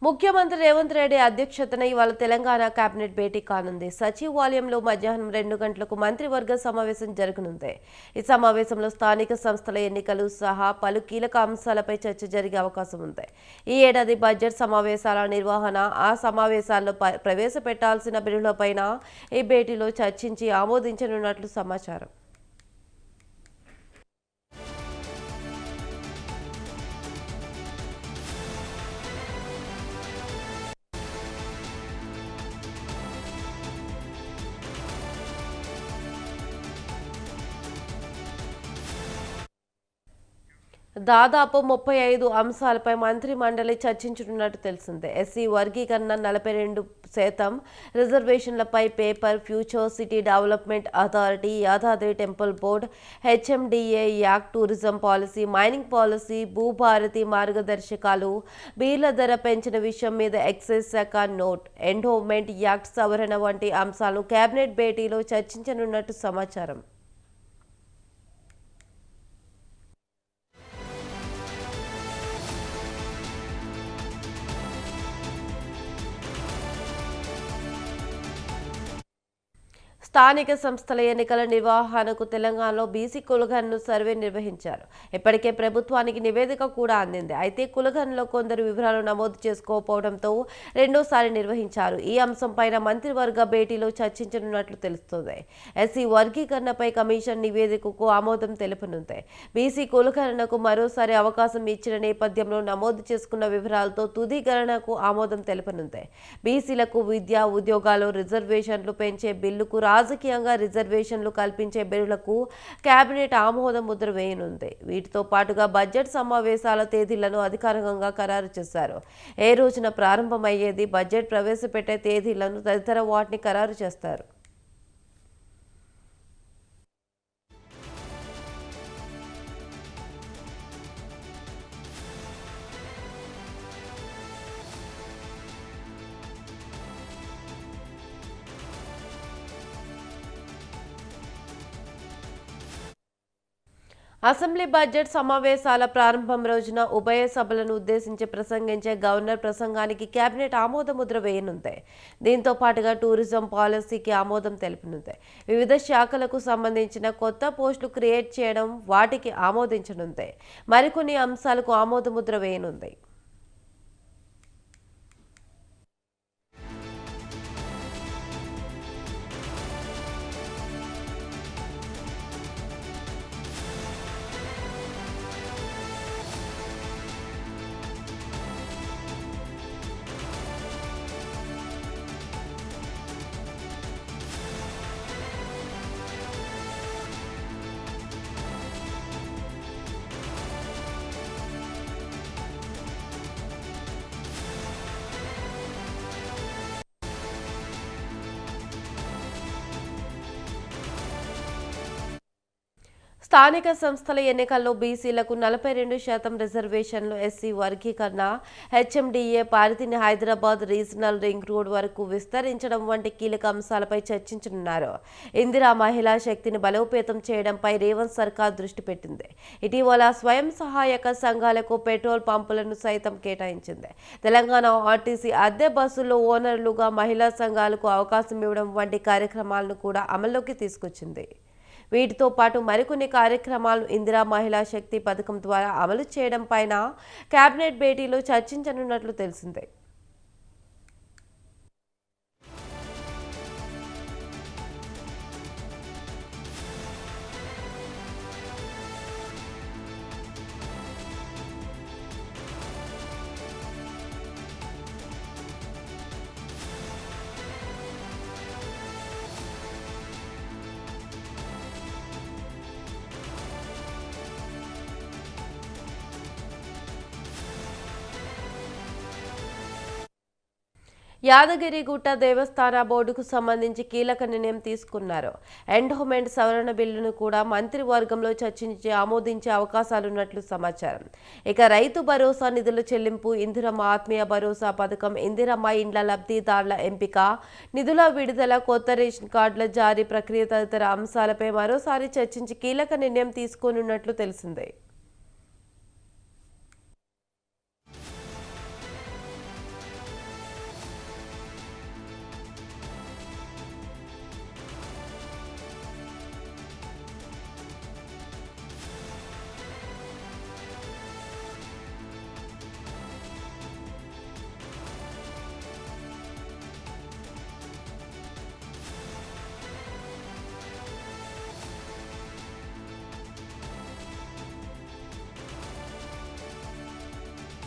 ముఖ్యమంత్రి రేవంత్ రెడ్డి అధ్యక్షతన ఇవాళ తెలంగాణ కేబినెట్ భేటీ కానుంది. సచివాలయంలో మధ్యాహ్నం 2 గంటలకు మంత్రివర్గ సమావేశం జరగనుంది. ఈ సమావేశంలో స్థానిక సంస్థల ఎన్నికలు సహా పలు కీలక అంశాలపై చర్చ జరిగే అవకాశం ఉంది. ఈ ఏడాది బడ్జెట్ సమావేశాల నిర్వహణ, ఆ సమావేశాల్లో ప్రవేశపెట్టాల్సిన బిల్లులపైన ఈ భేటీలో చర్చించి ఆమోదించనున్నట్లు సమాచారం. దాదాపు 35 అంశాలపై మంత్రి మండలి చర్చించనున్నట్టు తెలిసిందే. ఎస్సీ వర్గీకరణ 42% రిజర్వేషన్లపై paper, future city development authority, Yadadri temple board, HMDA act, tourism policy, mining policy, Bhubharati మార్గదర్శకాలు, బీర్ల ధర పెంచిన విషయం మీద ఎక్సైజ్ శాఖ నోట్, ఎండోవ్మెంట్ యాక్ట్ సవరణ వంటి అంశాలను కేబినెట్ భేటీలో చర్చించనున్నట్టు సమాచారం. స్థానిక సంస్థల ఎన్నికల నిర్వహణకు తెలంగాణలో బీసీ కులగణను సర్వే నిర్వహించారు. ఇప్పటికే ప్రభుత్వానికి నివేదిక కూడా అందింది. అయితే కులగణలో కొందరు వివరాలు నమోదు చేసుకోకపోవడంతో రెండోసారి నిర్వహించారు. ఈ అంశంపైన మంత్రివర్గ భేటీలో చర్చించనున్నట్లు తెలుస్తోంది. ఎస్సీ వర్గీకరణపై కమిషన్ నివేదికకు ఆమోదం తెలుపనుంది. బీసీ కులగణనకు మరోసారి అవకాశం ఇచ్చిన నేపథ్యంలో నమోదు చేసుకున్న వివరాలతో తుది గణనకు ఆమోదం తెలుపనుంది. బీసీలకు విద్య, ఉద్యోగాలు రిజర్వేషన్లు పెంచే బిల్లుకు రాజకీయంగా రిజర్వేషన్లు కల్పించే బిల్లులకు కేబినెట్ ఆమోద ముద్ర వేయనుంది. వీటితో పాటుగా బడ్జెట్ సమావేశాల తేదీలను అధికారికంగా ఖరారు చేశారు. ఏ రోజున ప్రారంభమయ్యేది, బడ్జెట్ ప్రవేశపెట్టే తేదీలను తదితర వాటిని ఖరారు చేస్తారు. అసెంబ్లీ బడ్జెట్ సమావేశాల ప్రారంభం రోజున ఉభయ సభలను ఉద్దేశించి ప్రసంగించే గవర్నర్ ప్రసంగానికి కేబినెట్ ఆమోద ముద్ర వేయనుంది. దీంతో పాటుగా టూరిజం పాలసీకి ఆమోదం తెలుపనుంది. వివిధ శాఖలకు సంబంధించిన కొత్త పోస్టులు క్రియేట్ చేయడం, వాటికి ఆమోదించనుంది. మరికొన్ని అంశాలకు ఆమోద ముద్ర వేయనుంది. స్థానిక సంస్థల ఎన్నికల్లో బీసీలకు 42% రిజర్వేషన్లు, ఎస్సీ వర్గీకరణ, హెచ్ఎండిఏ పరిధిని హైదరాబాద్ రీజనల్ రింగ్ రోడ్ వరకు విస్తరించడం వంటి కీలక అంశాలపై చర్చించనున్నారు. ఇందిరా మహిళా శక్తిని బలోపేతం చేయడంపై రేవంత్ సర్కార్ దృష్టి పెట్టింది. ఇటీవల స్వయం సహాయక సంఘాలకు పెట్రోల్ పంపులను సైతం కేటాయించింది. తెలంగాణ ఆర్టీసీ అద్దె బస్సుల్లో ఓనర్లుగా మహిళా సంఘాలకు అవకాశం ఇవ్వడం వంటి కార్యక్రమాలను కూడా అమల్లోకి తీసుకొచ్చింది. వీటితో పాటు మరికొన్ని కార్యక్రమాలను ఇందిరా మహిళా శక్తి పథకం ద్వారా అమలు చేయడం పైన కేబినెట్ భేటీలో చర్చించనున్నట్లు తెలిసిందే. యాదగిరిగుట్ట దేవస్థాన బోర్డుకు సంబంధించి కీలక నిర్ణయం తీసుకున్నారు. ఎండోవ్మెంట్ సవరణ బిల్లును కూడా మంత్రివర్గంలో చర్చించి ఆమోదించే అవకాశాలున్నట్లు సమాచారం. ఇక రైతు భరోసా నిధుల చెల్లింపు, ఇందిరమ్మ ఆత్మీయ భరోసా పథకం, ఇందిరమ్మ ఇండ్ల లబ్ధిదారుల ఎంపిక, నిధుల విడుదల, కొత్త రేషన్ కార్డుల జారీ ప్రక్రియ తదితర అంశాలపై మరోసారి చర్చించి కీలక నిర్ణయం తీసుకోనున్నట్లు తెలిసిందే.